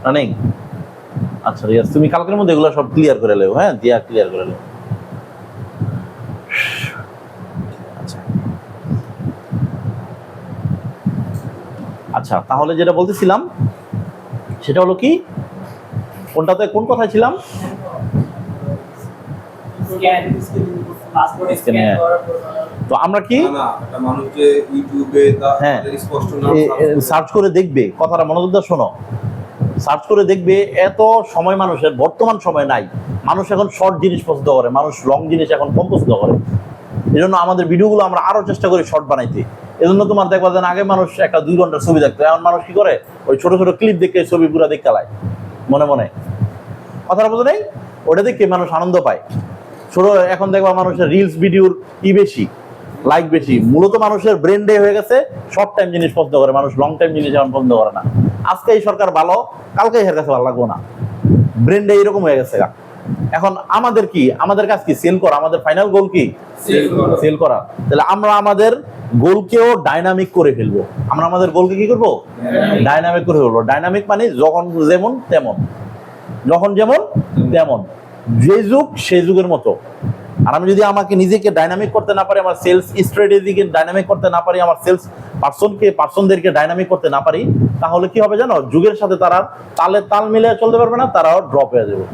Running? আচ্ছা ঠিক আছে, তুমি কালকের মধ্যে এগুলো সব ক্লিয়ার করে নেও, হ্যাঁ দিয়া ক্লিয়ার করে নেও। আচ্ছা আচ্ছা, তাহলে যেটা বলতেছিলাম সেটা হলো কি, কোনটাতে কোন কথায় ছিলাম? তো আমরা কি হ্যাঁ সার্চ করে দেখবে, কথাটা মনোযোগ দিয়ে শোনো, সার্চ করে দেখবে এত সময় মানুষের বর্তমান সময় নাই। মানুষ এখন শর্ট জিনিস পছন্দ করে, মানুষ লং জিনিস এখন কম পছন্দ করে। এই জন্য আমাদের ভিডিওগুলো আমরা আরো চেষ্টা করি শর্ট বানাইতে। এই জন্য তোমার দেখবা যে আগে মানুষ একটা 2 ঘন্টার ছবি দেখতো, এখন মানুষ কি করে ওই ছোট ছোট ক্লিপ দেখে ছবি পুরো দেখতে লায় মনে মনে। কথাটা বোঝা নেই? ওটা দেখে মানুষ আনন্দ পায়। ছোট এখন দেখবা মানুষের রিলস ভিডিওর বেশি, লাইক বেশি। মূলত মানুষের ব্রেন ডে হয়ে গেছে, শর্ট টাইম জিনিস পছন্দ করে মানুষ, লং টাইম জিনিস এখন পছন্দ করে না। আজকে এই সরকার ভালো, কালকে এর কাছে ভালো লাগবো না, ব্রেন ডে এরকম হয়ে গেছে। এখন আমাদের কি, আমাদের কাজ কি? সেল করা। আমাদের ফাইনাল গোল কি? সেল করা। তাহলে আমরা আমাদের গোলকেও ডাইনামিক করে ফেলবো। আমরা আমাদের গোলকে কি করবো? ডাইনামিক করে ফেলবো। ডাইনামিক মানে যখন যেমন তেমন, যখন যেমন তেমন, যে যুগ সেই যুগের মতো। আর আমি যদি আমাকে নিজেকে ডাইনামিক করতে না পারি, আমার সেলস স্ট্র্যাটেজিকে ডাইনামিক করতে না পারি, আমার সেলস পার্সনদেরকে ডাইনামিক করতে না পারি, তাহলে কি হবে জানো? যুগের সাথে তারা তাল মিলিয়ে চলতে পারবে না, তারাও ড্রপ হয়ে যাবে।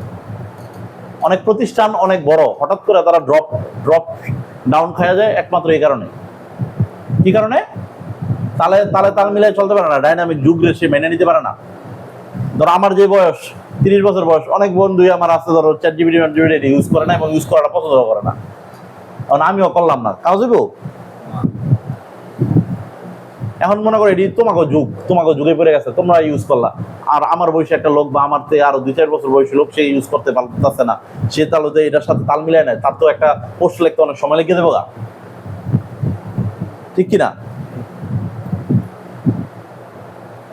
অনেক প্রতিষ্ঠান অনেক বড়, হঠাৎ করে তারা ড্রপ ডাউন খাওয়া যায় একমাত্র এই কারণে। কি কারণে? তাল মিলিয়ে চলতে পারে না, ডাইনামিক যুগ সে মেনে নিতে পারে না। ধরো আমার যে বয়স 30 বছর বয়স, অনেক বন্ধুই আমার আছে ধরো ChatGPT ইউজ করে না এবং ইউজ করাটা পছন্দ করে না, কারণ আমিও করলাম না, কাজ হইব? এখন মনে করো এটি তোমাকে যুগে পড়ে গেছে, তোমরা ইউজ করলা। আর আমার বয়সে একটা লোক বা আমার থেকে আরো 2-4 বছর বয়সী লোক, সে ইউজ করতে পারতেছে না, সে তাহলে এটার সাথে তাল মিলায় নেয়, তার তো একটা পোস্ট লিখতে অনেক সময় লেগে দেবো, ঠিক কিনা?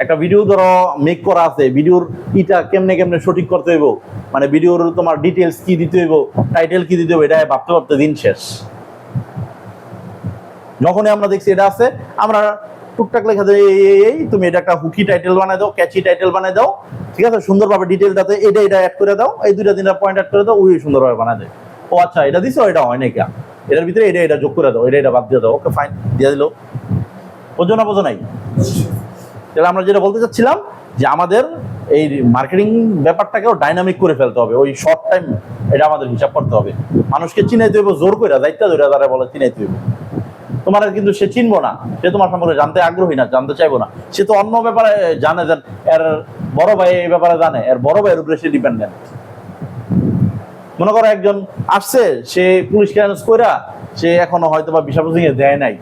একটা ভিডিও ধরো মেক করা আছে, ভিডিওর ইটা কেমনে সঠিক করতে হইব, মানে ভিডিওর তোমার ডিটেলস কি দিতে হইব, টাইটেল কি দিতে হইব, এটা ভাবতে ভাবতে দিন শেষ। যখনই আমরা দেখছি এটা আছে, আমরা টুকটাক লেখা দেয় এই তুমি এটা একটা হুকি টাইটেল বানাই দাও, ক্যাচি টাইটেল বানাই দাও, ঠিক আছে, সুন্দরভাবে ডিটেলটাতে এটা অ্যাড করে দাও, এই 2-3টা পয়েন্ট অ্যাড করে দাও, ওই সুন্দরভাবে বানাই দেয়। ও আচ্ছা এটা দিছো, এটা হয় নাকি, এটার ভিতরে এটা যোগ করে দাও, এটা বাদ দিয়ে দাও, ওকে ফাইন, দিয়ে দিল। বোঝো নাই? তাহলে আমরা যেটা বলতে চাচ্ছিলাম যে আমাদের এই মার্কেটিং ব্যাপারটাকেও ডাইনামিক করে ফেলতে হবে। ওই শর্ট টাইম এটা আমাদের হিসাব করতে হবে। মানুষকে চিনাইতে হইব জোর করে, দায়িত্ব ধরে তারা বলে চিনাইতে হইব। তোমার কিন্তু সে চিনবো না, সে তোমার সম্পর্কে জানতে আগ্রহী না, জানতে চাইবো না, সে তো অন্য ব্যাপারে জানে, এর বড় ভাই এই ব্যাপারে জানে, এর বড় ভাইয়ের উপরে সে ডিপেন্ডেন্ট। মনে করো একজন আসছে, সে পুলিশ ক্লিয়ারেন্স কইরা সে এখনো হয়তো বা ভিসা প্রসিং এ দেয় নাই,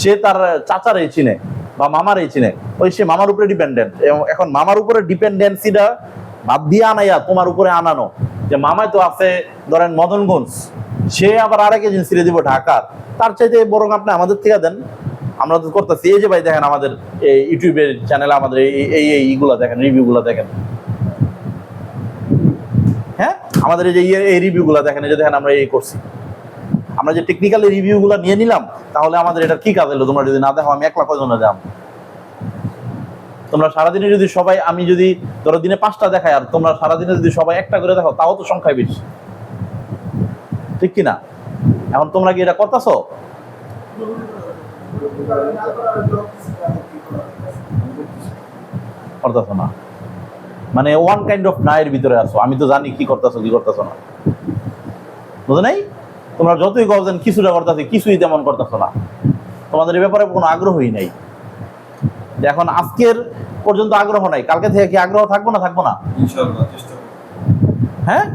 সে তার চাচার এই চিনে বা মামার এই চিনে, ওই সে মামার উপরে ডিপেন্ডেন্ট। এখন মামার উপরে ডিপেন্ডেন্সিটা বাদ দিয়ে আনাইয়া তোমার উপরে আনানো, যে মামায় তো আছে ধরেন মদনগঞ্জ, সে আবার আরেক এজেন্সিরে দিব ঢাকার, তার চাইতে বরং আপনি আমাদের থেকে দেন, আমরা তো করতেছি। এই যে ভাই দেখেন আমাদের এই ইউটিউবের চ্যানেলে আমাদের এইগুলা দেখেন, রিভিউগুলো দেখেন, হ্যাঁ আমাদের এই যে এই রিভিউগুলো দেখেন, এই যে দেখেন আমরা এই করছি, আমরা যে টেকনিক্যালি রিভিউগুলো নিয়ে নিলাম, তাহলে আমাদের এটা কি কাজ হলো? তোমরা যদি না দেখো, আমি 1 লাখ কজনে দাম, তোমরা সারাদিনে যদি সবাই, আমি যদি ধরো দিনে 5টা দেখাই, আর তোমরা সারাদিনে যদি সবাই 1টা করে দেখো, তাও তো সংখ্যায় বেশি, ঠিক কিনা? এখন তোমরা কি এটা করতেছো? করতেছো না, মানে ওয়ান কাইন্ড অফ নায়ের ভিতরে আছো। আমি তো জানি কি করতেছো না, বুঝো নাই? তোমরা যতই গজেন কিছুটা করতেছো, কিছুই তেমন করতেছো না, তোমাদের এই ব্যাপারে কোনো আগ্রহই নাই। এখন আজকের পর্যন্ত আগ্রহ নাই, কালকে থেকে কি আগ্রহ থাকবো না? ইনশাআল্লাহ চেষ্টা করব। হ্যাঁ,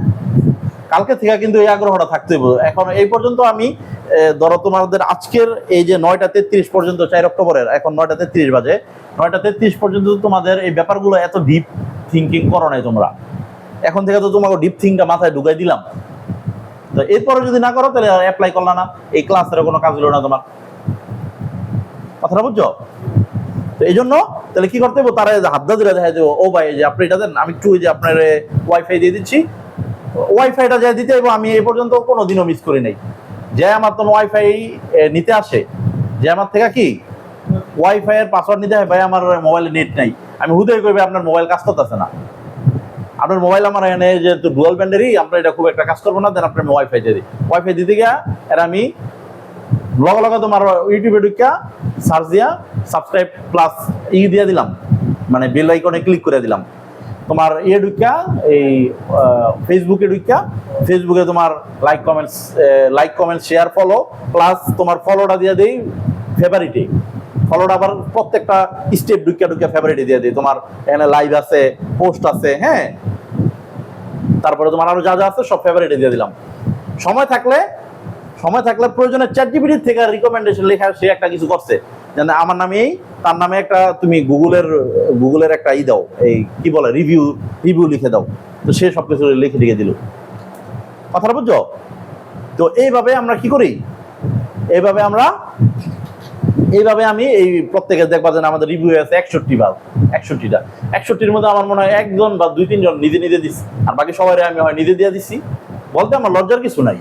কালকে থেকে কিন্তু এই আগ্রহটা থাকতে হবে। এখন এই পর্যন্ত আমি ধরো তোমাদের আজকের এই যে 9টা 33 পর্যন্ত, 4 অক্টোবরের, এখন 9টা 33 বাজে, 9টা 33 পর্যন্ত তোমাদের এই ব্যাপারগুলো এত ডিপ থিঙ্কিং করো নাই তোমরা। এখন থেকে তো তোমাকে ডিপ থিঙ্কটা মাথায় ঢুকাই দিলাম, তো এরপরে যদি না করো তাহলে অ্যাপ্লাই করলা না, এই ক্লাসের কোনো কাজ হলো না তোমার। কথাটা বুঝছো? তো এই জন্য তাহলে কি করতে হবে, তারা হাতদা ধরে দেখা দেবো, ও ভাই যে আপনি এটা দেন, আমি একটু ওই যে আপনার ওয়াইফাই দিয়ে দিচ্ছি, ওয়াইফাইটা যা দিতে হবে, আমি এই পর্যন্ত কোনোদিনও মিস করি নাই। যে আমার তোমার ওয়াইফাই নিতে আসে, যে আমার থেকে কি ওয়াইফাই এর পাসওয়ার্ড নিতে হয়, ভাই আমার মোবাইলে নেট নাই, আমি হুদাই কইবে আপনার মোবাইল কাজ করতেছে না, আপনার মোবাইল আমার এখানে যেহেতু ডুয়াল ব্যান্ডেরই, আমরা এটা খুব একটা কাজ করবো না, দেন আপনার ওয়াইফাই দিয়ে দিই। ওয়াইফাই দিতে গিয়া এর আমি লগে লগে তোমার ইউটিউবে ঢুকিয়া সার্চ দিয়া সাবস্ক্রাইব প্লাস দিয়ে দিলাম, মানে বেল আইকনে ক্লিক করে দিলাম। তোমার ঢুকিয়া এই ফেসবুকে ঢুকিয়া ফেসবুকে তোমার like comments share follow plus তোমার ফলোটা দিয়ে দেই ফেভারিটে। ফলোটা আবার প্রত্যেকটা স্টেপ ঢুকিয়া ফেভারিটে দিয়ে দিই। তোমার এখানে লাইভ আছে, পোস্ট আছে, হ্যাঁ, তারপরে তোমার আরো যা যা আছে সব ফেভারিটে দিয়ে দিলাম। সময় থাকলে প্রয়োজনে চ্যাটজিপিটি থেকে রিকমেন্ডেশন লেখা, সে একটা কিছু করছে যেন আমার নামে এই তার নামে একটা তুমি গুগলের একটা দাও, এই কি বলে রিভিউ লিখে দাও, তো সে সবকিছু লিখে দিল। কথাটা বুঝছো? তো এইভাবে আমরা কি করি, এইভাবে আমি এই প্রত্যেকে দেখবা যে আমাদের রিভিউ আছে 61টা 61টার মধ্যে আমার মনে হয় 1জন বা 2-3 জন নিজে দিচ্ছি, আর বাকি সবাই আমি হয় নিজে দিয়ে দিচ্ছি। বলতে আমার লজ্জার কিছু নাই।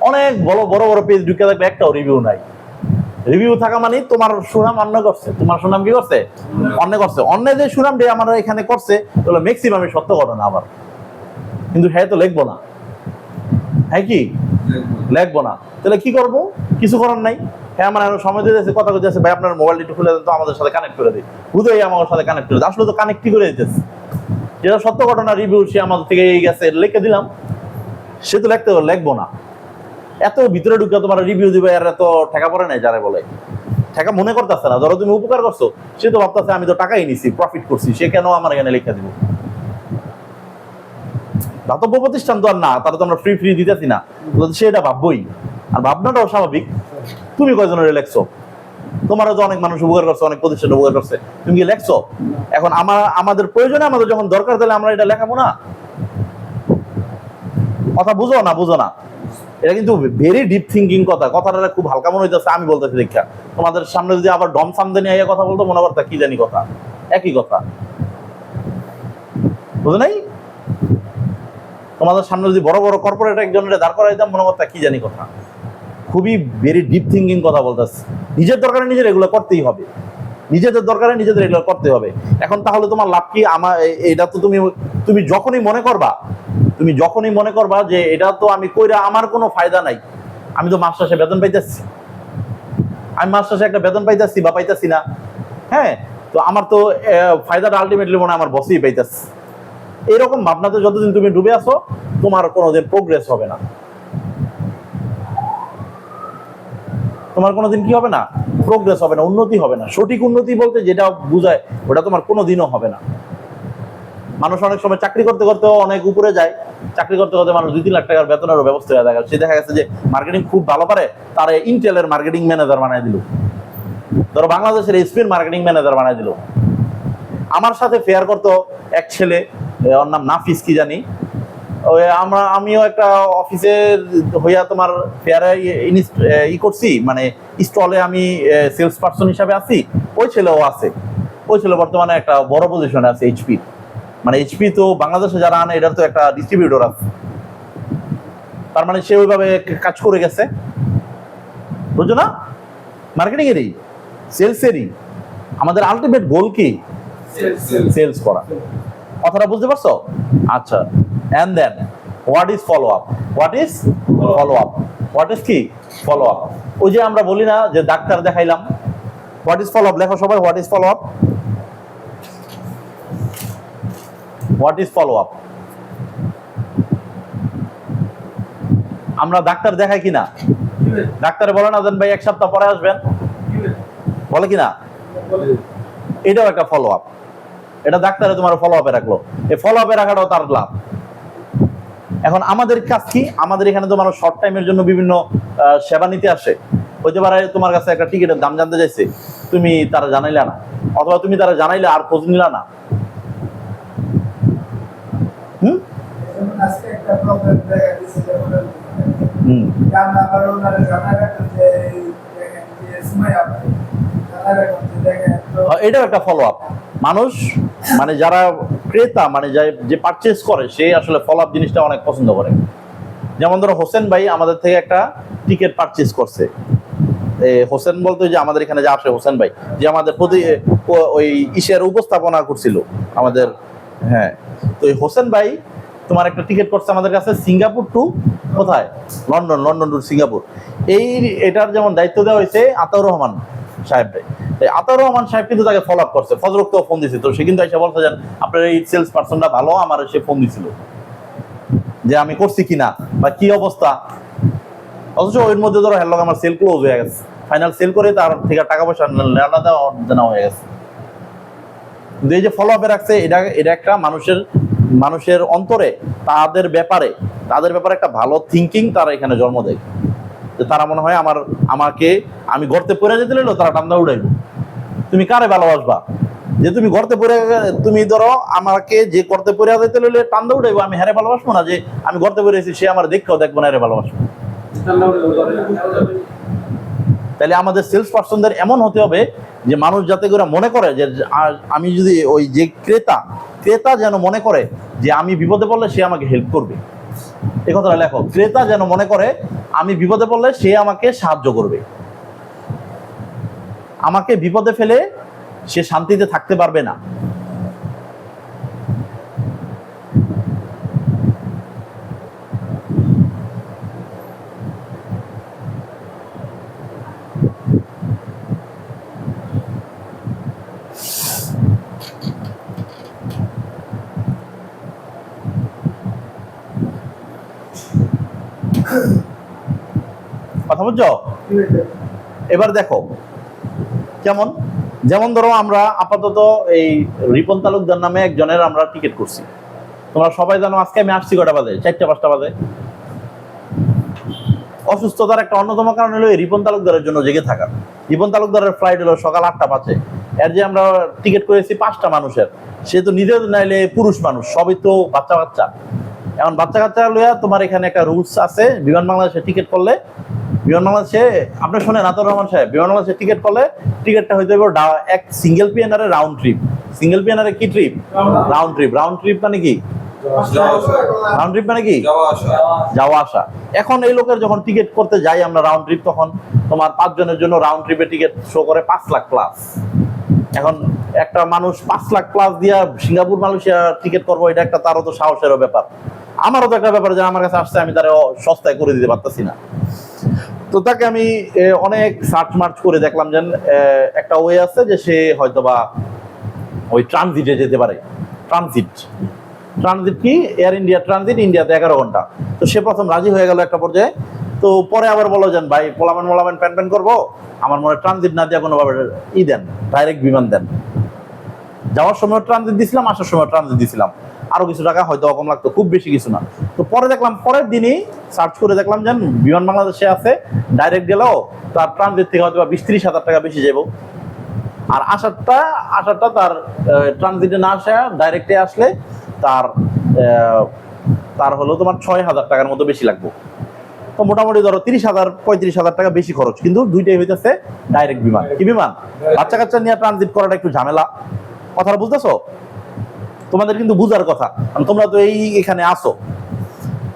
অনেক বড় পেজ ঢুকে দেখবে একটাও রিভিউ নাই। রিভিউ থাকা মানে তোমার সুনাম অন্য করছে, তোমার সুনাম কি করছে, অন্য করছে। অন্য যে সুনাম দিয়ে আমার এখানে করছে ওগুলো ম্যাক্সিমামই সত্য ঘটনা আবার, কিন্তু হ্যাঁ তো লিখবো না, হ্যাঁ কি লিখবো না, তাহলে কি করবো? কিছু করার নাই। হ্যাঁ আমার আরো সময় দিতেছে, কথা বলতেছে, ভাই আপনার মোবাইলটা একটু খুলে দেন তো, আমাদের সাথে কানেক্ট করে দিই। হুদয় আমার সাথে কানেক্ট করে দেয়, আসলে তো কানেক্টই করে দিতেছে। যেটা সত্য ঘটনা রিভিউ সে আমাদের থেকে এই গেছে লিখে দিলাম, সে তো লিখবো না। এত ভিতরে ঢুকে তোমার রিভিউ দিবে, আর এত ঠেকা পড়ে নাই, যারা বলে ঠেকা মনে করতেছে না। ধরো তুমি উপকার করছো, সে তো ভাবতেছে আমি তো টাকাই নিছি, প্রফিট করছি, সে কেন আমার এখানে লিখে দিব? দাতব্য প্রতিষ্ঠান তো আর না, তারা তো আমরা ফ্রি দিতেছি না, সে এটা ভাববই। আর ভাবনাটাও স্বাভাবিক। তুমি কয়জনের লেখছো? তোমারও তো অনেক মানুষ উপকার করছে, অনেক প্রতিষ্ঠান উপকার করছে, তুমি কি লেখছো? এখন আমাদের প্রয়োজনে, আমাদের যখন দরকার, তাহলে আমরা এটা লেখাবো না? কথা বুঝো না? এটা কিন্তু ভেরি ডিপ থিঙ্কিং কথাটা খুব হালকা মনে হইতেছে আমি বলতেছি দেখা। তোমাদের সামনে যদি আবার ডম সামদানি আইয়া কথা বলতো, মনে করতা কি জানি কথা, একই কথা, বুঝো নাই? তোমাদের সামনে যদি বড় কর্পোরেট একজনের দাঁড় করাই দিতাম, মনে করতা কি জানি কথা। খুবই ভেরি ডিপ থিঙ্কিং কথা বলতেছে। নিজের দরকারে নিজের এগুলো করতেই হবে, নিজেদের দরকারে নিজেদের এগুলো করতে হবে। এখন তাহলে তোমার লাভ কি? এটা তো তুমি যখনই মনে করবা যে এটা তো আমি কইরা আমার কোনো ফায়দা নাই, আমি তো মাস শেষে বেতন পাইতেছি, আমি মাস শেষে একটা বেতন পাইতেছি বা পাইতেছি না, হ্যাঁ, তো আমার তো ফায়দাটা আলটিমেটলি মনে হয় আমার বসেই পাইতেছে। এরকম ভাবনাতে যতদিন তুমি ডুবে আসো, তোমার কোনোদিন প্রোগ্রেস হবে না, তোমার কোনোদিন কি হবে না, প্রোগ্রেস হবে না, উন্নতি হবে না। সঠিক উন্নতি বলতে যেটা বুঝায়, ওটা তোমার কোনোদিনও হবে না। মানুষ অনেক সময় চাকরি করতে অনেক উপরে যায়, চাকরি করতে মানুষ 2-3 লাখ টাকার বেতনেরও ব্যবস্থা হয়ে থাকে। সে দেখা গেছে যে মার্কেটিং খুব ভালো পারে, তার ইন্টেলের মার্কেটিং ম্যানেজার বানায় দিল, ধরো বাংলাদেশের এসপির মার্কেটিং ম্যানেজার বানায় দিল। আমার সাথে ফেয়ার করতো এক ছেলে, ওর নাম নাফিস কি জানি, আমিও একটা অফিসে হইয়া তোমার ফেয়ারে করছি, মানে স্টলে আমি সেলস পার্সন হিসাবে আছি। ওই ছেলেও আছে, ওই ছেলে বর্তমানে একটা বড় পজিশনে আছে এইচপি, মানে এইচপি তো বাংলাদেশে যারা আনে এটার তো একটা ডিস্ট্রিবিউটর আছে, তার মানে সে ওইভাবে কাজ করে গেছে, বুঝছো না? মার্কেটিং এরই, সেলসেরই আমাদের আলটিমেট গোল কি? সেলস করা। কথাটা বুঝতে পারছো? আচ্ছা, and then what is follow up? What is কি follow up? ওই যে আমরা বলি না যে ডাক্তার দেখাইলাম, what is follow up? লেখো সবাই, what is follow up? What is follow up? আমরা ডাক্তার দেখাই কিনা? ডাক্তারে বলে না দেন ভাই 1 সপ্তাহ পরে আসবেন, বলে কিনা? এটাও একটা ফলো আপ। এটা ডাক্তারে তোমার ফলো আপে রাখলো, এই ফলো আপে রাখাটাও তার লাভ। এখন আমাদের কাজ কি? আমাদের এখানে তো মানুষ শর্ট টাইমের জন্য বিভিন্ন সেবা নিতে আসে। হইতে পারে তোমার কাছে একটা টিকিটের দাম জানতে চাইছে, তুমি তারা জানাইলা না, অথবা তুমি তারা জানাইলে আর খোঁজ নিলা না। এটাও একটা ফলো আপ। মানুষ মানে যারা ক্রেতা, মানে যে পারচেজ করে, সে আসলে ফলো আপ জিনিসটা অনেক পছন্দ করে। যেমন ধরো হোসেন ভাই আমাদের থেকে একটা টিকিট পারচেজ করছে, হোসেন বলতো যে আমাদের এখানে যে আসে হোসেন ভাই, যে আমাদের প্রতি ওই ইসের উপস্থাপনা করছিল আমাদের। হ্যাঁ, তো এই হোসেন ভাই তোমার একটা টিকিট করছে আমাদের কাছে সিঙ্গাপুর টু কোথায়, লন্ডন, লন্ডন টু সিঙ্গাপুর। এটার যেমন দায়িত্ব দেওয়া হয়েছে আতাউর রহমান সাহেবকে। আতাউর রহমান সাহেব কিন্তু তাকে ফলো আপ করছে, ফজরক্তও ফোন দিয়েছে, তো সে কিন্তু এসে বলছে যে আপনার এই সেলস পার্সনটা ভালো, আমার সে ফোন দিছিল যে আমি করছি কিনা বা কি অবস্থা। অথচ ওর মধ্যে ধরো হ্যালো আমার সেল ক্লোজ হয়ে গেছে, ফাইনাল সেল করে তার থেকে টাকা পয়সা নেওয়া হয়ে গেছে। কিন্তু এই যে ফলো আপে রাখছে, এটা একটা মানুষের অন্তরে তাদের ব্যাপারে একটা ভালো থিঙ্কিং তারা এখানে জন্ম দেয়, যে তারা মনে হয় আমি গর্তে পড়ে যেতে নিল তারা টান্দা উড়াইব। তুমি কারে ভালোবাসবা যে তুমি গর্তে পড়ে, তুমি ধরো আমাকে যে গর্তে পড়ে যেতে নিলে টান্দা উড়াইবো, আমি হ্যারে ভালোবাসবো না, যে আমি গর্তে পড়েছি সে আমার দেখতেও দেখবো না, হ্যারে ভালোবাসবো। তাহলে আমাদের সেলস পার্সনদের এমন হতে হবে যে মানুষ যাতে করে মনে করে যে আমি যদি ওই যে ক্রেতা যেন মনে করে যে আমি বিপদে পড়লে সে আমাকে হেল্প করবে। এই কথাটা লেখো, ক্রেতা যেন মনে করে আমি বিপদে পড়লে সে আমাকে সাহায্য করবে, আমাকে বিপদে ফেলে সে শান্তিতে থাকতে পারবে না। কথা বুঝছো? এবার দেখো যেমন ধরো আমরা আপাতত এই রিপন তালুকদার নামে একজনের আমরা টিকিট করছি। তোমরা সবাই জানো আজকে আমি আসছি কটা বাজে, 4টা-5টা বাজে। অসুস্থতার একটা অন্যতম কারণ হলো এই রিপন তালুকদারের জন্য জেগে থাকা। রিপন তালুকদারের ফ্লাইট হলো সকাল 8টা বাজে, এর যে আমরা টিকিট করেছি 5টা মানুষের, সে তো নিজের নাইলে পুরুষ মানুষ, সবই তো বাচ্চা। এখন বাচ্চা লইয়া তোমার এখানে একটা রুলস আছে, বিমান বাংলাদেশে টিকিট করলে, বিমান বাংলাদেশে আপনি শোনেন আতাউর রহমান সাহেব, বিমান বাংলাদেশে টিকিট করলে টিকিটটা হইতে হবে এক single PNR round trip. Single PNR কি ট্রিপ? রাউন্ড ট্রিপ মানে কি? রাউন্ড ট্রিপ মানে কি? যাওয়া আসা। এখন এই লোকের যখন টিকিট করতে যাই আমরা রাউন্ড ট্রিপ, তখন তোমার 5 জনের জন্য রাউন্ড ট্রিপের টিকিট শো করে 5 লাখ প্লাস। এখন একটা মানুষ 5 লাখ প্লাস দিয়া সিঙ্গাপুর মালয়েশিয়া টিকিট করবো, এটা একটা তারও তো সাহসেরও ব্যাপার, আমারও তো একটা ব্যাপার যে আমার কাছে আসছে, আমি তারা সস্তায় করে দিতে পারতেছি না। তো তাকে আমি অনেক সার্চ মার্চ করে দেখলাম যে একটা ওয়ে আছে যে সে হয়তোবা ওই ট্রানজিটে যেতে পারে। ট্রানজিট কি? এয়ার ইন্ডিয়া ট্রানজিট, ইন্ডিয়াতে 11 ঘন্টা। তো সে প্রথম রাজি হয়ে গেল একটা পর্যায়ে, তো পরে আবার বলো যে ভাই পোলামেন প্যান করবো, আমার মনে ট্রানজিট না দিয়ে কোনোভাবে দেন, ডাইরেক্ট বিমান দেন। যাওয়ার সময় ট্রানজিট দিছিলাম, আসার সময় ট্রানজিট দিছিলাম, আরো কিছু টাকা হয়তো কম লাগতো, খুব বেশি কিছু না। তো পরে দেখলাম, পরের দিনই সার্চ করে দেখলাম যে বিমান বাংলাদেশে আছে, ডাইরেক্ট গেলেও তার ট্রানজিট থেকে হয়তো 20-30 হাজার টাকা বেশি যাবো। আর আসারটা তার ট্রানজিটে না আসে, ডাইরেক্টে আসলে তার হলো তোমার 6,000 টাকার মতো বেশি লাগবে। তো মোটামুটি ধরো 30,000-35,000 টাকা বেশি খরচ, কিন্তু দুইটাই হইতেছে ডাইরেক্ট বিমান। কি বিমান? বাচ্চা কাচ্চা নিয়ে ট্রানজিট করাটা একটু ঝামেলা, কথাটা বুঝতেছো? তোমাদের কিন্তু বুঝার কথা, তোমরা তো এখানে আসো।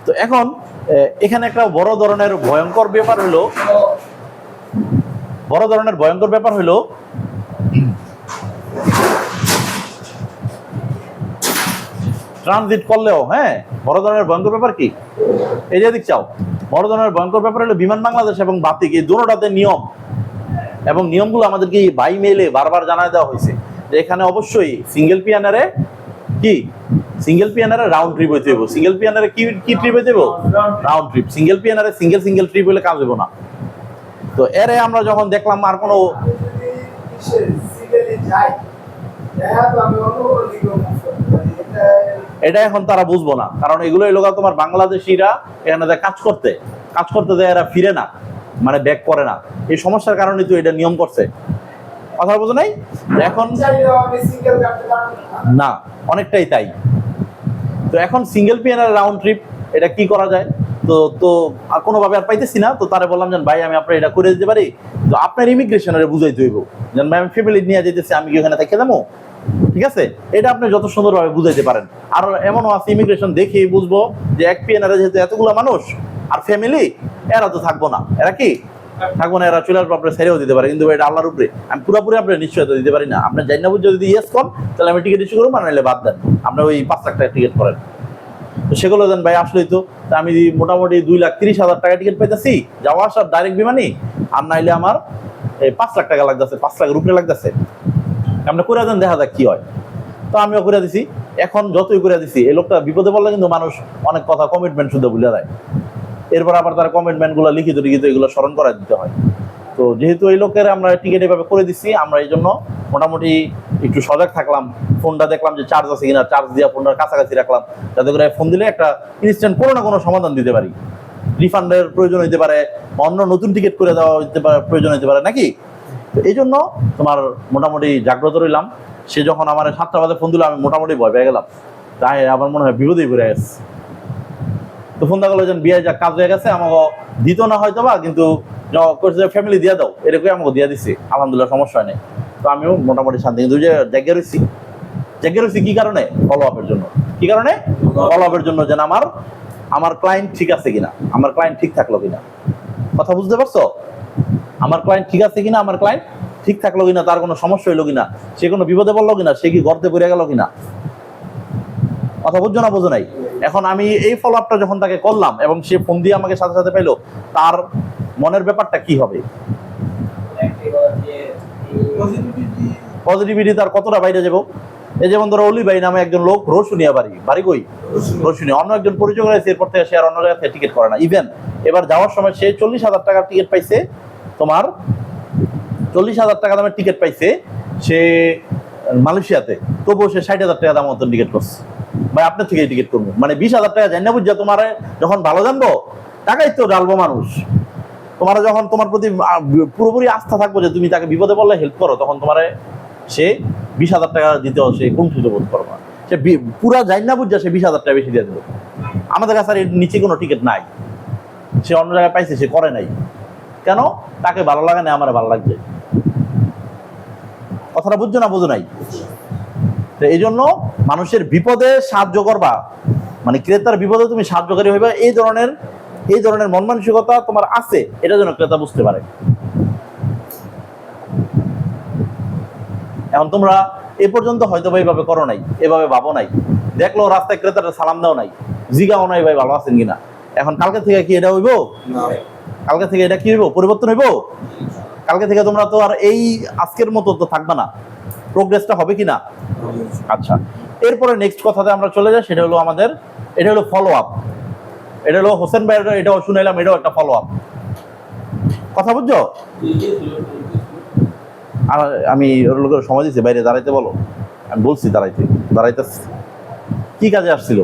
তো এখন এখানে একটা বড় ধরনের ভয়ঙ্কর ব্যাপার হইলো ট্রানজিট করলেও, হ্যাঁ, বড় ধরনের ভয়ঙ্কর ব্যাপার কি এই যে চাও, বড় ধরনের ভয়ঙ্কর ব্যাপার হলো বিমান বাংলাদেশ এবং বাতিক, এই দুটোটাতে নিয়ম এবং নিয়মগুলো আমাদেরকে বাই মেইলে বারবার জানায় দেওয়া হয়েছে যে এখানে অবশ্যই সিঙ্গেল পিএনআরে রাউন্ড ট্রিপ হইতে হবে। সিঙ্গেল পিএনআরে কি ট্রিপ হইতে হবে? Round trip. সিঙ্গেল পিএনআরে সিঙ্গেল ট্রিপ হলে কাজ হবে না। তো এরে আমরা যখন দেখলাম আর কোনো এটা এখন তারা বুঝবো না, কারণ এগুলো এই লোক তোমার বাংলাদেশিরা এখানে কাজ করতে দেয়, এরা ফিরে না, মানে ব্যাক করে না। এই সমস্যার কারণে তো এটা নিয়ম করছে, কথা বুঝো নাই? এখন না, অনেকটাই তাই। তো এখন সিঙ্গেল পিএনআর রাউন্ড ট্রিপ এটা কি করা যায়? তো আর কোনোভাবে আর পাইতেছি না। তো তারা বললাম যে ভাই আমি আপনার এটা করে দিতে পারি, তো আপনার ইমিগ্রেশনের বুঝাইতে হইব যে ভাই আমি ফ্যামিলি নিয়ে যেতেছি, আমি কি ওখানে থেকে যাবো? ঠিক আছে, এটা আপনি যত সুন্দরভাবে বুঝাইতে পারেন। আর এমনও আছে ইমিগ্রেশন দেখেই বুঝবো যে এক পিএনআর যেহেতু এতগুলো মানুষ আর ফ্যামিলি, এরা তো থাকবো না, এরা কি থাকবো না, এরা চলে আসবো, আপনার ছেড়েও দিতে পারে, কিন্তু এটা আল্লাহর উপরে, আমি পুরোপুরি আপনার নিশ্চয়তা দিতে পারি না। আপনার জানি না বুঝে যদি ইয়েস কম, তাহলে আমি টিকিট ইস্যু করবো, নাহলে বাদ দেন, আপনি ওই 5 লাখ টাকা টিকিট করেন। তো সেগুলো দেন ভাই, আসলেই তো তা আমি মোটামুটি 2,30,000 টাকা টিকিট পাইতেছি যাওয়া আসার ডাইরেক্ট বিমানই, আর নাইলে আমার এই 5 লাখ টাকা লাগতেছে, 5 লাখের উপরে লাগতেছে। আপনি করে দেন, দেখা যাক কি হয়। তো আমিও করে দিছি। এখন যতই করে দিছি, এই লোকটা বিপদে পড়লে কিন্তু মানুষ অনেক কথা কমিটমেন্ট শুধু ভুলে যায়, এরপর আবার তার কমিটমেন্ট গুলো লিখিত এগুলো স্মরণ করা দিতে হয়। তো যেহেতু এই লোকের আমরা টিকিট এভাবে করে দিচ্ছি, আমরা এই জন্য মোটামুটি একটু সজাগ থাকলাম। ফোনটা দেখলাম যে চার্জ আছে কিনা, চার্জ দিয়ে ফোনটার কাছাকাছি রাখলাম, যাতে করে ফোন দিলে একটা ইনস্ট্যান্ট কোনো না কোনো সমাধান দিতে পারি। রিফান্ডের প্রয়োজন হইতে পারে, অন্য নতুন টিকিট করে দেওয়া হইতে পারে, প্রয়োজন হইতে পারে নাকি। তো এই জন্য তোমার মোটামুটি জাগ্রত রইলাম। সে যখন আমার 7টা বাজে ফোন দিল, আমি মোটামুটি ভয় পেয়ে গেলাম, তাই আমার মনে হয় বিপদেই পড়ে গেছে। তো ফোন দেখা গেলো যে বিয়ে যা কাজ হয়ে গেছে, আমাকে দিত না হয়তো বা, কিন্তু ফ্যামিলি দিয়ে দাও, এরকম আমাকে দিয়ে দিচ্ছি, আলহামদুলিল্লাহ, সমস্যা নেই। তো আমিও মোটামুটি শান্তি। কিন্তু যে জায়গা রয়েছি কি কারণে? ফলো আপের জন্য। কি কারণে? ফলো আপের জন্য, যেন আমার ক্লায়েন্ট ঠিক আছে কিনা, আমার ক্লায়েন্ট ঠিক থাকলো কিনা। কথা বুঝতে পারছো? আমার ক্লায়েন্ট ঠিক আছে কিনা, আমার ক্লায়েন্ট ঠিক থাকলো কিনা, তার কোনো সমস্যা হইলো কিনা, সে কোনো বিপদে পড়লো কিনা, সে কি গর্তে পড়ে গেল কিনা। কথা বুঝছো না? বোঝো নাই? এখন আমি এই ফলো আপটা যখন তাকে করলাম এবং সে ফোন দিয়ে আমাকে সাথে সাথে পাইলো, তার মনের ব্যাপারটা কি হবে? পজিটিভিটি তার কতটা বাইরে যাবো। এই যেমন ধরো অলি ভাই নামে একজন লোক, রসুনিয়া বাড়ি কই রসুনিয়া, অন্য একজন পরিচয় করেছে, এরপর থেকে সে আর অন্য জায়গা থেকে টিকিট করে না। ইভেন এবার যাওয়ার সময় সে 40,000 টাকার টিকিট পাইছে, তোমার 40,000 টাকা দামের টিকিট পাইছে সে মালয়েশিয়াতে, তবুও সে 60,000 টাকা দাম মতন টিকিট করছে। ভাই আপনার থেকে টিকিট করবো, মানে 20,000 টাকা জানি না বুঝছো, তোমার যখন ভালো জানবো টাকাই তো ডালবো মানুষ। তোমার যখন তোমার প্রতি পুরোপুরি আস্থা থাকবো যে তুমি তাকে বিপদে পড়লে হেল্প করো, তখন তোমার সে 20,000 টাকা দিতেও সে কুণ্ঠিত বোধ করবো না। সে পুরা জানি না বুঝছে, সে 20,000 টাকা বেশি দিয়ে দেবো। আমাদের কাছে আর এর নিচে কোনো টিকিট নাই, সে অন্য জায়গায় পাইছে, সে করে নাই কেন? তাকে ভালো লাগে না, আমার ভালো লাগছে। কথাটা বুঝছো না? বোঝো নাই? তো এই জন্য মানুষের বিপদে সাহায্য করবা, মানে ক্রেতার বিপদে তুমি সাহায্যকারী হইবা, এই ধরনের মন মানসিকতা তোমার আছে, এটা যেন ক্রেতা বুঝতে পারে। এখন তোমরা এ পর্যন্ত হয়তো বা এইভাবে করো নাই, এভাবে ভাবো নাই, দেখলো রাস্তায় ক্রেতাটা সালাম দাও নাই, জিগাও নাই ভাই ভালো আছেন কিনা। এখন কালকে থেকে কি এটা হইব? কালকে থেকে এটা কি হইব? পরিবর্তন হইব? কালকে থেকে তোমরা তো আর এই আজকের মতো তো থাকবে না, প্রোগ্রেসটা হবে কিনা? আচ্ছা, এরপরে নেক্সট কথাতে আমরা চলে যাই, সেটা হলো আমাদের, এটা হলো ফলো আপ। এটা হলো হোসেন ভাই, এটাও শুনাইলাম, এটাও একটা ফলো আপ। কথা বুঝছো? আর আমি ওর লোকের সময় দিচ্ছি, বাইরে দাঁড়াইতে বলো, আমি বলছি দাঁড়াইতে কি কাজে আসছিল?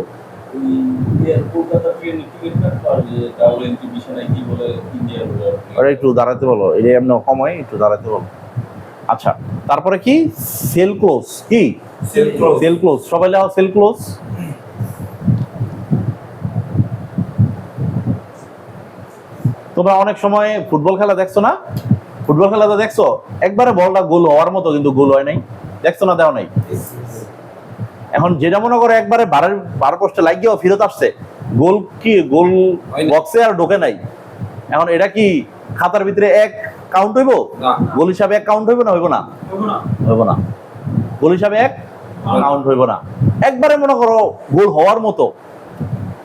একটু দাঁড়াতে বলো, এটা এমনি সময় একটু দাঁড়াতে বলো। আচ্ছা, তারপরে কি? Sale close. কি সেল ক্লোজ? সবাই লেখো সেল ক্লোজ। তোমরা অনেক সময় ফুটবল খেলা দেখছো না? ফুটবল খেলা তো দেখছো, একবারে বলটা গোল হওয়ার মতো, কিন্তু গোল হয় নাই। দেখছো না? দেও নাই। এখন যেটা মনে করে একবারে বার পোস্টে লাগিয়েও ফিরত আসছে, গোল কি গোল বক্সে আর ঢোকে নাই। এখন এটা কি খাতার ভিতরে এক কাউন্ট হইব? গোল হিসাবে এক কাউন্ট হইব না? হইব না? হইব না। গোল হিসাবে এক কাউন্ট হইব না। একবারে মনে করো গোল হওয়ার মতো,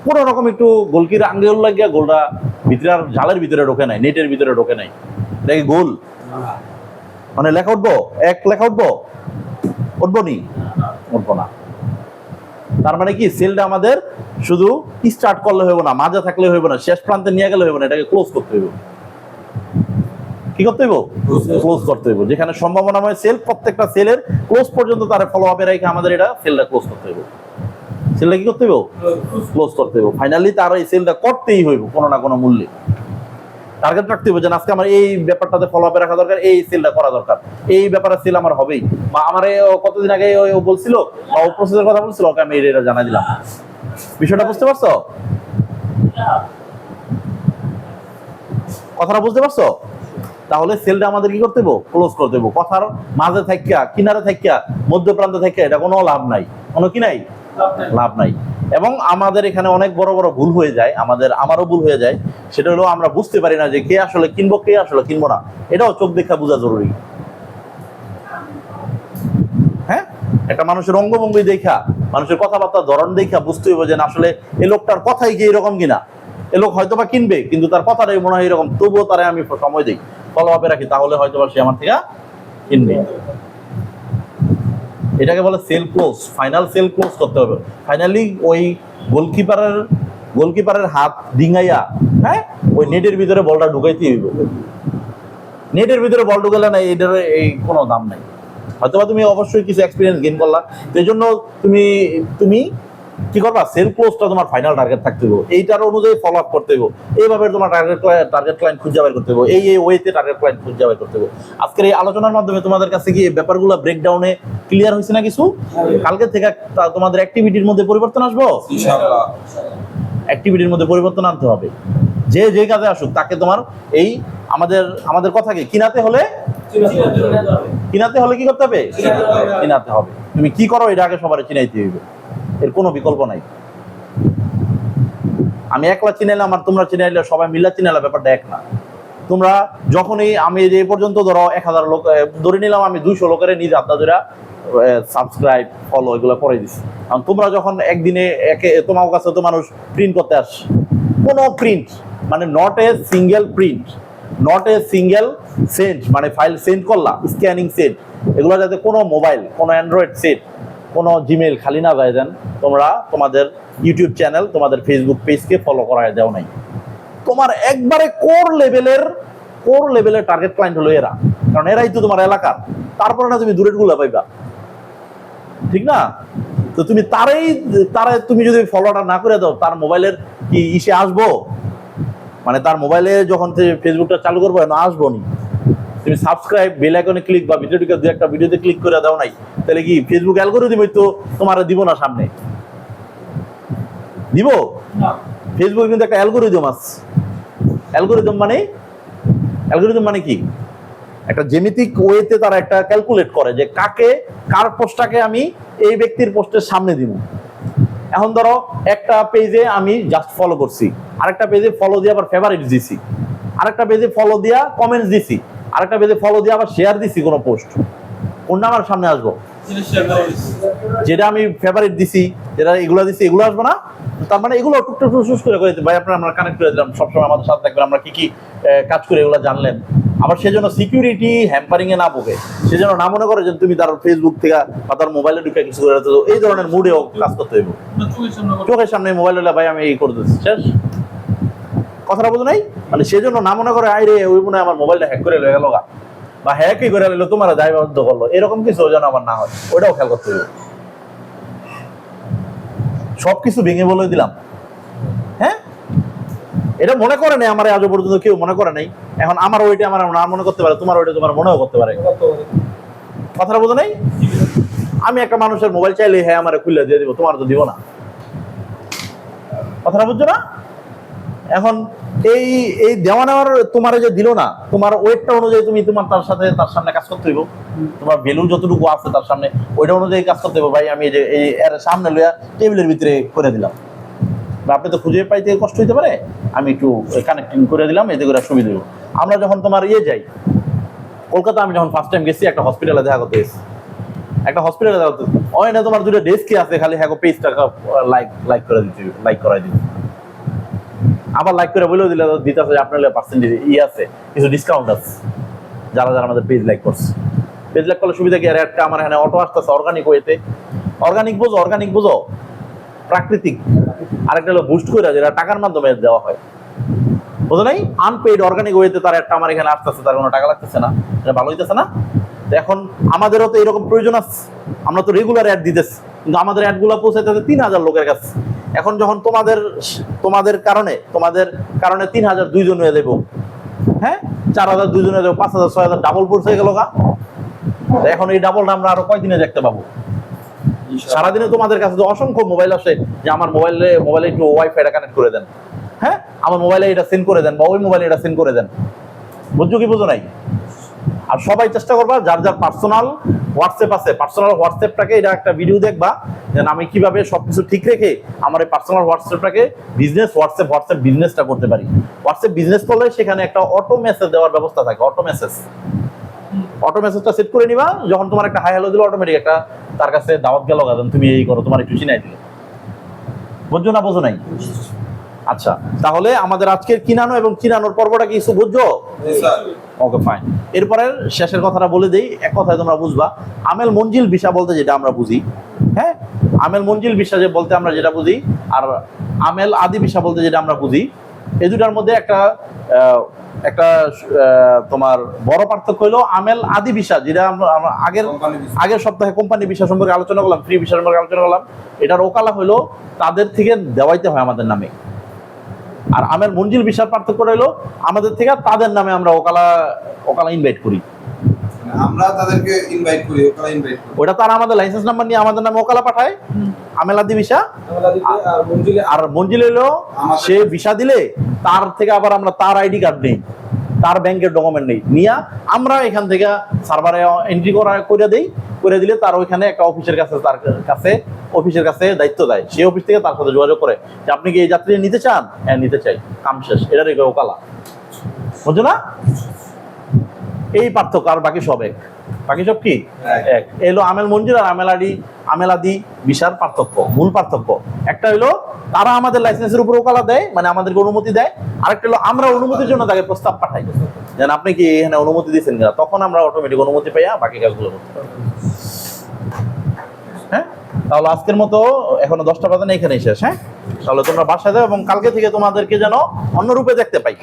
কোন রকম একটু গোলকির আঙ্গুল লাগিয়া গোলটা ভিতরে আর জালের ভিতরে ঢোকে নাই, নেটের ভিতরে ঢোকে নাই, এটা কি গোল? মানে লেখা উঠবো? এক লেখা উঠবো? উঠবো নি? উঠবো না। তার মানে কি সেলটা আমাদের শুধু স্টার্ট করলে হইব না, মাঝে থাকলে হইব না, শেষ প্রান্তে নিয়ে গেলে হইব না, এটাকে ক্লোজ করতে হইব। কি করতে হইব? ক্লোজ করতে হইব। যেখানে সম্ভাবনাময় সেল, প্রত্যেকটা সেলের ক্লোজ পর্যন্ত তার ফলো আপে রেখে আমাদের এটা সেলটা ক্লোজ করতে হইব। সেলটা কি করতে হইব? ক্লোজ করতে হইব। ফাইনালি তার এই সেলটা করতেই হইব কোনো না কোনো মূল্যে। টার্গেট রাখতে হবে যে আজকে আমার এই ব্যাপারটাতে ফলো আপে রাখা দরকার, এই সেলটা করা দরকার, এই ব্যাপারে সেল আমার হবেই। বা আমার কতদিন আগে ও বলছিল বা ও প্রসেসের কথা বলছিল, ওকে আমি এটা জানাই দিলাম। বিষয়টা বুঝতে পারছো? কথাটা বুঝতে পারছো? তাহলে সেলটা আমাদের কি করতে হবে? ক্লোজ করতে হবে। কথার মাঝে থাকিয়া, কিনারে থাকিয়া, মধ্য প্রান্তে থাকিয়া এটা কোনো লাভ নাই, কোনো কি নাই? লাভ নাই। এবং আমাদের এখানে অনেক বড় বড় ভুল হয়ে যায়, আমারও ভুল হয়ে যায়। সেটা হলো আমরা বুঝতে পারি না যে কে আসলে কিনবো, কে আসলে কিনবো না। এটাও চোখ দেখা বোঝা জরুরি। হ্যাঁ, একটা মানুষের অঙ্গভঙ্গি দেখা, মানুষের কথাবার্তার ধরন দেখা বুঝতে হবে যে না আসলে এই লোকটার কথাই কি এরকম কিনা। এ লোক হয়তো বা কিনবে, কিন্তু তার কথাটাই মনে হয় এরকম, তবুও তারে আমি সময় দিই, ফলো আপে রাখি, তাহলে হয়তো বা সে আমার থেকে কিনবে। এটাকে বলে sale close, final sale close করতে হবে। ফাইনালি ওই গোলকিপারের হাত ডিঙাইয়া, হ্যাঁ, ওই নেটের ভিতরে বলটা ঢুকাইতে হইব। নেটের ভিতরে বল ঢুকালে না, এটার এই কোনো দাম নাই। হয়তোবা তুমি অবশ্যই কিছু এক্সপিরিয়েন্স গেইন করলা, সেই জন্য তুমি কি করবা, সেল ক্লোজটা তোমার ফাইনাল টার্গেট থাকতে হবে, এইটার অনুযায়ী ফলো আপ করতে হবে। এইভাবে তোমার টার্গেট ক্লায়েন্ট খুঁজে বের করতে হবে, এই ওয়েতে টার্গেট ক্লায়েন্ট খুঁজে বের করতে হবে। আজকের এই আলোচনার মাধ্যমে তোমাদের কাছে কি এই ব্যাপারগুলো ব্রেকডাউনে ক্লিয়ার হয়েছে না কিছু? কালকে থেকে তোমাদের অ্যাক্টিভিটির মধ্যে পরিবর্তন আসবো, ইনশাআল্লাহ। অ্যাক্টিভিটির মধ্যে পরিবর্তন আনতে হবে। যে যে কাজে আসুক তাকে তোমার এই আমাদের কথাকে কিনাতে হলে কি করতে হবে? চিনাতে হবে। তুমি কি করো এটা আগে সবার চিনাইতে হইবে, এর কোনো বিকল্প নাই। আমি একলা চিনাইলাম আর তোমরা চিনাইলে, সবাই মিলা চিনাইলে ব্যাপারটা এক না। তোমরা যখনই, আমি এই পর্যন্ত ধরো 1000 লোক ধরে নিলাম, আমি 200 লোকের নিজে হাতটা ধরে সাবস্ক্রাইব ফলো এগুলো করে দিচ্ছি। কারণ তোমরা যখন একদিনে তোমার কাছে তো মানুষ প্রিন্ট করতে আসে, কোনো প্রিন্ট মানে not a single print, not a single send, মানে ফাইল সেন্ড করলা, স্ক্যানিং সেন্ড, এগুলো যাতে কোনো মোবাইল, কোনো অ্যান্ড্রয়েড সেট, কোনো জিমেল খালি না যায় দেন, তোমরা তোমাদের ইউটিউব চ্যানেল, তোমাদের ফেসবুক পেজকে ফলো করায় দেও নাই। তোমার একবারে কোর লেভেলের টার্গেট ক্লায়েন্ট হলো এরা, কারণ এরাই তো তোমার এলাকার। তারপরে না তুমি দূরের গুলা পাইবা, ঠিক না? তো তুমি তারে তুমি যদি ফলোটা না করে দাও, তার মোবাইলের কি ইসে আসবো, মানে তার মোবাইলে যখন ফেসবুকটা চালু করবো না, আসবো নি। তুমি সাবস্ক্রাইব, বেল আইকনে ক্লিক বা ভিডিওটিকে দু একটা ভিডিওতে ক্লিক করে দাও নাই, তাহলে কি ফেসবুক অ্যালগরিদম তো তোমার দিব না সামনে? দিব? ফেসবুক কিন্তু একটা অ্যালগরিদম আছে। অ্যালগরিদম মানে কি? একটা জ্যামিতিক ওয়েতে তারা একটা ক্যালকুলেট করে যে কার পোস্টটাকে আমি এই ব্যক্তির পোস্টের সামনে দিব। এখন ধরো একটা পেজে আমি জাস্ট ফলো করছি, আরেকটা পেজে ফলো দিয়ে আবার ফেভারিট দিছি, আরেকটা পেজে ফলো দিয়া কমেন্টস দিছি, আরেকটা পেজে ফলো দিয়ে আবার শেয়ার দিছি কোনো পোস্ট, কোনটা আমার সামনে আসবো? যেটা আমি ফেভারিট দিছি, যেটা এগুলো দিছি, এগুলো আসবো না? তার মানে এগুলো টুকটুক করে ভাই আপনারা আমরা কানেক্ট করে দিলাম, সবসময় আমাদের সাথে থাকবেন, আমরা কি কাজ করে এগুলো জানলেন। আবার সেজন্য সিকিউরিটি হ্যাম্পারিং এ না ভোগে, সেজন্য না মনে করে যে তুমি তার ফেসবুক থেকে বা তার মোবাইলে ঢুকে কিছু করে, এই ধরনের মুডেও কাজ করতে হইব। চোখের সামনে মোবাইল হলে ভাই আমি এই করে দিচ্ছি, শেষ। কথাটা বোঝো নাই? মানে সেজন্য না মনে করে আই রে ওই মনে হয় আমার মোবাইলটা হ্যাক করে লয়ে গেল, বা হ্যাকই করে নিল, তোমার দায়বদ্ধ করলো, এরকম কিছু যেন আমার না হয়, ওইটাও খেয়াল করতে হবে। সবকিছু ভেঙে বলে দিলাম, হ্যাঁ, এটা মনে করে নাই আমার আজও পর্যন্ত কেউ মনে করে নাই। এখন আমার ওইটা আমার না মনে করতে পারে, তোমার ওইটা তোমার মনেও করতে পারে। কথাটা বোঝো নাই? আমি একটা মানুষের মোবাইল চাইলে হ্যাঁ আমার খুলে দিয়ে দিব, তোমার তো দিব না। কথাটা বুঝছো না? এখন এই দেওয়া নেওয়ার তোমার যে দিল না, তোমার ওয়েটটা অনুযায়ী তুমি তোমার তার সামনে কাজ করতে হইব, তোমার ভ্যালু যতটুকু আছে তার সামনে ওইটা অনুযায়ী কাজ করতে হবে। ভাই আমি এই যে এর সামনে লইয়া টেবিলের ভিতরে করে দিলাম, বা আপনি তো খুঁজে পাইতে কষ্ট হইতে পারে, আমি একটু কানেক্টিং করে দিলাম, এতে করে সুবিধা হইব। আমরা যখন তোমার যাই কলকাতা, আমি যখন ফার্স্ট টাইম গেছি একটা হসপিটালে দেখা করতে গেছি, ওই না তোমার দুটো ডেস্কই আছে, খালি হ্যাঁ পেজটা লাইক করে দিতে, লাইক করাই দিবে, আবার লাইক করে বলেও দিলে দিতেছে আপনার পার্সেন্টেজ আছে, কিছু ডিসকাউন্ট আছে যারা আমাদের পেজ লাইক করছে। পেজ লাইক করলে সুবিধা কি? আর একটা আমার এখানে অটো আসতেছে অর্গানিক ওয়েতে, অর্গানিক বোঝো প্রাকৃতিক, আরেকটা হলো বুস্ট করে, যেটা টাকার মাধ্যমে দেওয়া হয়, বোঝো নাই? আনপেইড অর্গানিক ওয়েতে তার একটা আমার এখানে আসতেছে, তার কোনো টাকা লাগতেছে না, এটা ভালো হইতেছে না? এখন আমাদেরও তো এরকম প্রয়োজন আছে, আমরা তো রেগুলার অ্যাড দিতেছি, কিন্তু আমাদের অ্যাডগুলো পৌঁছাইতেছে 3000 লোকের কাছে। এখন যখন তোমাদের কারণে 3000 দুইজন হয়ে দেবো, হ্যাঁ 4000 দুইজন হয়ে দেবো, 5000 6000 ডাবল পৌঁছে গেল গা। এখন এই ডাবলটা আমরা আরো কয়দিনে দেখতে পাবো? সারাদিনে তোমাদের কাছে তো অসংখ্য মোবাইল আসে যে আমার মোবাইলে একটু ওয়াইফাইটা কানেক্ট করে দেন, হ্যাঁ আমার মোবাইলে এটা সেন্ড করে দেন, বা ওই মোবাইলে এটা সেন্ড করে দেন। বুঝছো কি বুঝো নাই? আর সবাই চেষ্টা করবা যার যার পার্সোনাল হোয়াটসঅ্যাপ আছে, পার্সোনাল হোয়াটসঅ্যাপটাকে এটা একটা ভিডিও দেখবা, যেন আমি কিভাবে সবকিছু ঠিক রেখে আমার এই পার্সোনাল হোয়াটসঅ্যাপটাকে বিজনেস হোয়াটসঅ্যাপ বিজনেসটা করতে পারি। হোয়াটসঅ্যাপ বিজনেস করলে সেখানে একটা অটো মেসেজ দেওয়ার ব্যবস্থা থাকে, অটো মেসেজটা সেট করে নিবা, যখন তোমার একটা হাই হ্যালো দিলে অটোমেটিক একটা তার কাছে দাওয়াত গেল, তুমি এই করো, তোমার একটু চিনাই দিলে। বুঝছো না বোঝো নাই? আচ্ছা, তাহলে আমাদের আজকের কিনানো এবং চিনানোর পর্বটা কি কিছু বুঝছো? জি স্যার। Okay fine. এরপরে শেষের কথাটা বলে দেই, এক কথায় তোমরা বুঝবা। আমেল মঞ্জিল ভিসা বলতে যেটা আমরা বুঝি, হ্যাঁ, আমেল মঞ্জিল ভিসা যে বলতে আমরা যেটা বুঝি, আর আমেল আদি ভিসা বলতে যেটা আমরা বুঝি, এই দুটার মধ্যে একটা তোমার বড় পার্থক্য হলো আমেল আদি ভিসা, যেটা আমরা আগের সপ্তাহে কোম্পানি ভিসা সম্পর্কে আলোচনা করলাম, ফ্রি ভিসা সম্পর্কে আলোচনা করলাম, এটার ওকালা হলো তাদের থেকে দেওয়াইতে হয় আমাদের নামে। আর আমেল মঞ্জিল ভিসার পার্থক্য হলো আমাদের থেকে তাদের নামে আমরা ওকালা ইনভাইট করি, মানে আমরা তাদেরকে ইনভাইট করি, ওরা ইনভাইট করে। ওটা তারা আমাদের লাইসেন্স নাম্বার নিয়ে আমাদের নামে ওকালা পাঠায়, আমেল আদি ভিসা। আর মঞ্জিল হলো সে ভিসা দিলে তার থেকে আবার আমরা তার আইডি কার্ড নেই, তার ব্যাংকের ডকুমেন্ট নেই, নিয়ে আমরা এখান থেকে সার্ভারে এন্ট্রি করে দিলে তার ওইখানে একটা অফিসের কাছে দায়িত্ব দেয়, সেই অফিস থেকে তার সাথে যোগাযোগ করে যে আপনি কি এই যাত্রী নিতে চান? হ্যাঁ নিতে চাই, কাম শেষ। এটা রেখে ওকালা, বুঝছো না? এই পার্থক্য, আর বাকি সব এক। বাকি সব কি এক। এলো আমেল মঞ্জিল আর আমেল আদি ভিসার পার্থক্য, মূল পার্থক্য। একটা হলো তারা আমাদের লাইসেন্সের উপর ওকালা দেয়, মানে আমাদেরকে অনুমতি দেয়। আরেকটা হলো আমরা অনুমতির জন্য তাকে প্রস্তাব পাঠাই, যেন আপনি কি এখানে অনুমতি দিচ্ছেন কিনা, তখন আমরা অটোমেটিক অনুমতি পাইয়া বাকি কাজগুলো করতে পারবো। হ্যাঁ, তাহলে আজকের মতো এখনো 10টা বাজে না, এখানেই শেষ। হ্যাঁ, তাহলে তোমরা বাসায় যাও এবং কালকে থেকে তোমাদেরকে যেন অন্য রূপে দেখতে পাই,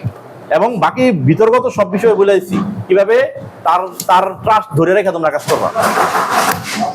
এবং বাকি বিতর্ক তো সব বিষয়ে বলে দিচ্ছি, কিভাবে তার ট্রাস্ট ধরে রেখে তোমরা কাজ করবা।